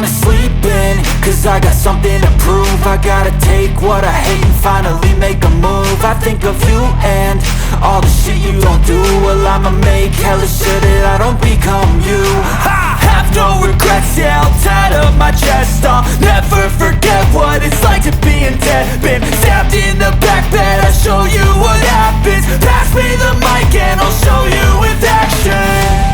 wanna sleep in, cause I got something to prove. I gotta take what I hate and finally make a move. I think of you and all the shit you don't do. Well, I'ma make hella sure that I don't become you. I have no regrets, yeah, I'll tie up my chest. I'll never forget what it's like to be in debt. Been stabbed in the back bed, I'll show you what happens. Pass me the mic and I'll show you with action.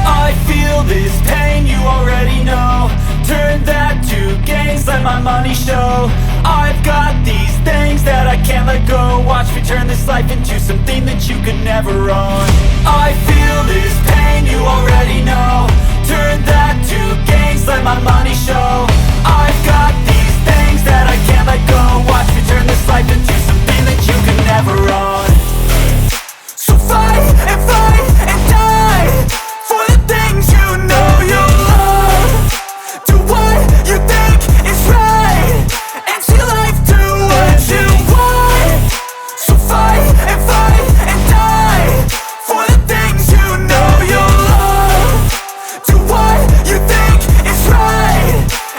I feel this pain, you already know. Turn that to gains, let my money show. I've got these things that I can't let go. Watch me turn this life into something that you could never own. I feel this pain, you already know. Turn that to gains, let my money show. I've got these things that I can't let go. Watch me turn this life into something that you could never own. So fight and die for the things you know you love. Do what you think is right and see life do what you want. So fight and die for the things you know you love. Do what you think is right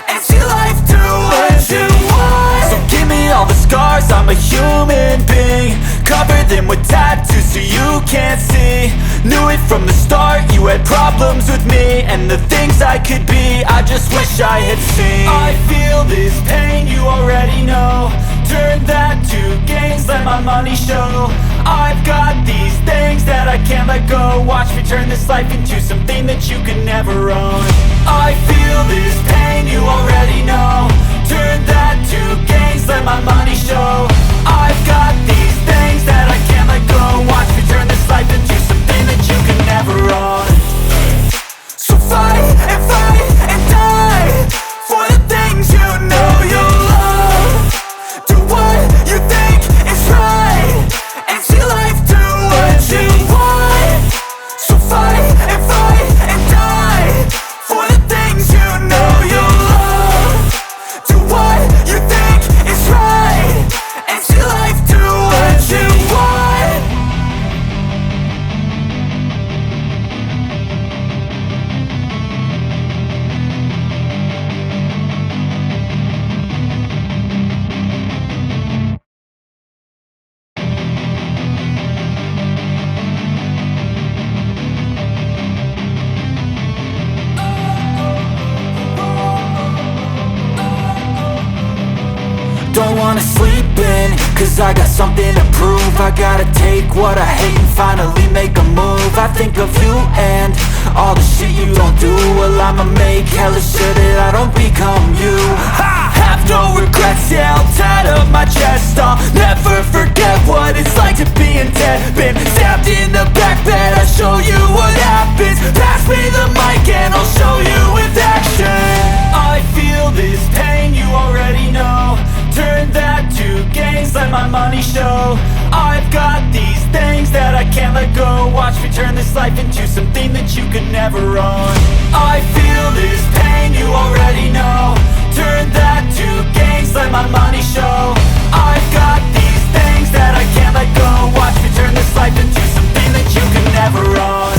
and see life do what you want. So give me all the scars, I'm a human being. Cover them with tattoos so you can't see. Knew it from the start, you had problems with me and the things I could be, I just wish I had seen. I feel this pain, you already know. Turn that to gains, let my money show. I've got these things that I can't let go. Watch me turn this life into something that you could never own. I feel this pain, you already know. Turn that to gains, let my money show. I've got these things that I can't let go. Watch me turn this life into something that you can never own. So fight and die for the things you know you love. Do what you think is right and see life do what you want. So fight and die for the things you know you love. Do what you think is right and see life do what you want. Don't wanna sleep in, cause I got something to prove. I gotta take what I hate and finally make a move. I think of you and all the shit you don't do. Well, I'ma make hella sure that I don't become you. I have no regrets, yeah, I'll tie up my chest. I'll never forget what it's like to be in debt. Been stabbed in the back bed, I'll show you what happens. Pass me the mic and I'll show you with action. I feel this pain, you already know. Turn that to gains, let my money show. I've got these things that I can't let go. Watch me turn this life into something that you could never own. I feel this pain, you already know. Turn that to gains, let my money show. I've got these things that I can't let go. Watch me turn this life into something that you could never own.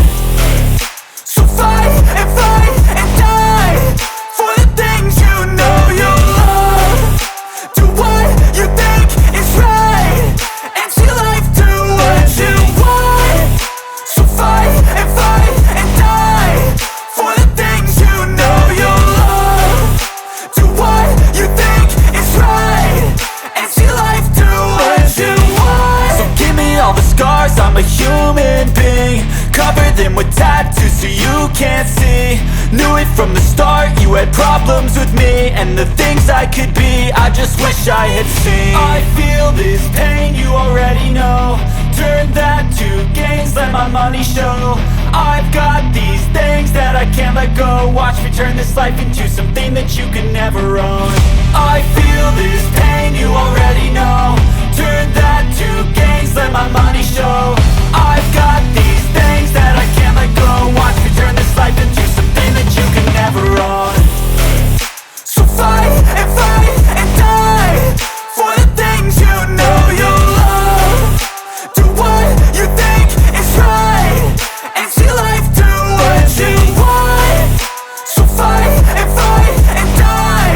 So fight and die for the things you know you love. Do what you think is right and see life do what you want. So fight and die for the things you know you love. Do what you think is right and see life do what you want. So give me all the scars, I'm a human being. Cover them with tattoos so you can't see. Knew it from the start, you had problems with me and the things I could be, I just wish I had seen. I feel this pain, you already know. Turn that to gains, let my money show. I've got these things that I can't let go. Watch me turn this life into something that you can never own. I feel this pain, you already know. Turn that to gains, let my money show. I've got these things that I can't let go. Watch me turn this life into something that you can never own. So fight and die for the things you know you love. Do what you think is right and see life do what you want. So fight and die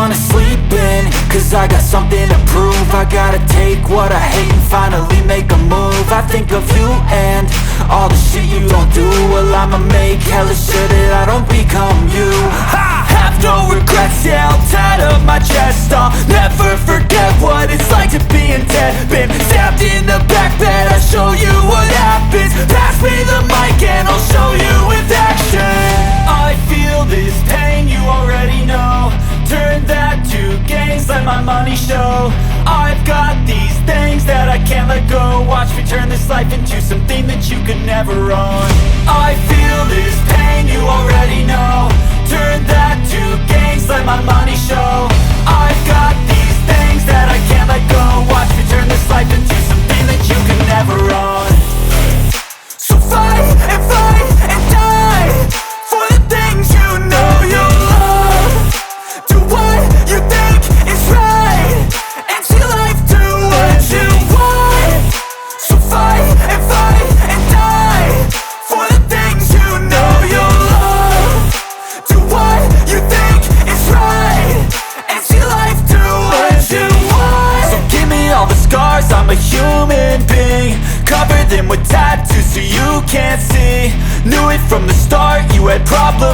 wanna sleep in, cause I got something to prove. I gotta take what I hate and finally make a move. I think of you and all the shit you don't do. Well, I'ma make hella sure that I don't become you. I have no regrets, yeah, I'll tie up my chest. I'll never forget what it's like to be in debt. Been stabbed in the back bed, I'll show you what happens. Pass me the mic and I'll show you with action. I feel this pain, you already know. Turn that to gains, let my money show. I've got these things that I can't let go. Watch me turn this life into something that you could never own. I feel this pain, you already know. Turn that to gains, let my money show. I've got these things that I can't let go. Watch me turn this life into something that you could never own. So fight and die for the things you know you love. Do what you think is right and see life do what you want. So fight and die for the things you know you love. Do what you think is right and see life do what you want. So give me all the scars, I'm a human being. Cover them with tattoos so you can't see. Knew it from the start, you had problems.